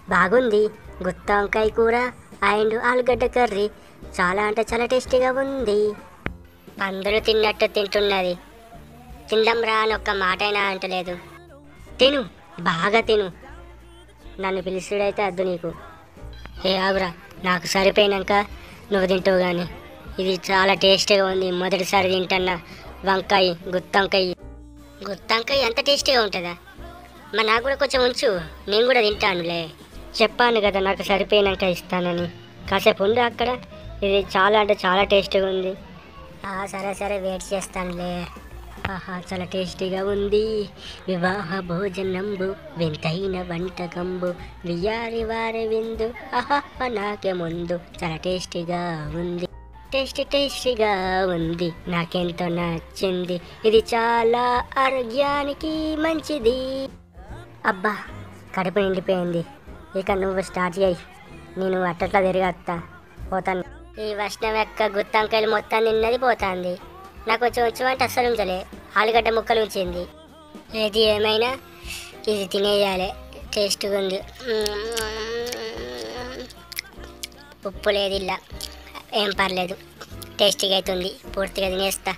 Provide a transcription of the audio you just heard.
బాగుంది. గుత్తి వంకాయ కూర అండ్ ఆలుగడ్డ కర్రీ చాలా అంటే చాలా టేస్టీగా ఉంది. అందరూ తిన్నట్టు తింటున్నది. తిందాం రా అని ఒక్క మాటైనా అంటలేదు. తిను, బాగా తిను. నన్ను పిలుచుడైతే అద్దు నీకు. ఏ ఆగురా, నాకు సరిపోయినాక నువ్వు తింటావు కానీ. ఇది చాలా టేస్టీగా ఉంది. మొదటిసారి తింటున్నా వంకాయ, గుత్తంకాయ. గుత్తంకాయ ఎంత టేస్టీగా ఉంటుందా? మరి నాకు కూడా కొంచెం ఉంచు, నేను కూడా తింటానులే. చెప్పాను కదా నాకు సరిపోయినాక ఇస్తానని. కాసేపు ఉండు అక్కడ. ఇది చాలా అంటే చాలా టేస్టీగా ఉంది. సరే సరే, వెయిట్ చేస్తానులే. ఆహా, చాలా టేస్టీగా ఉంది. వివాహ భోజనంబు వింతైన వంటకంబు వియారి వారి విందు ఆహా నాకే ముందు. చాలా టేస్టీగా ఉంది. టేస్టీగా ఉంది. నాకెంతో నచ్చింది. ఇది చాలా ఆరోగ్యానికి మంచిది. అబ్బా, కడుపు నిండిపోయింది. ఇక నువ్వు స్టార్ట్ చేయి. నేను అట్టట్లా తిరిగేస్తా, పోతాను. ఈ వైష్ణవి యొక్క గుత్తంకాయలు మొత్తం నిన్నది పోతుంది. నాకు కొంచెం వచ్చి అస్సలు ఉంచలే. ఆలుగడ్డ ముక్కలు ఉంచింది. ఏది ఏమైనా ఇది తినేయాలి. టేస్ట్గా ఉంది. ఉప్పు లేదు ఇలా, ఏం పర్లేదు. టేస్టీగా అవుతుంది. పూర్తిగా తినేస్తా.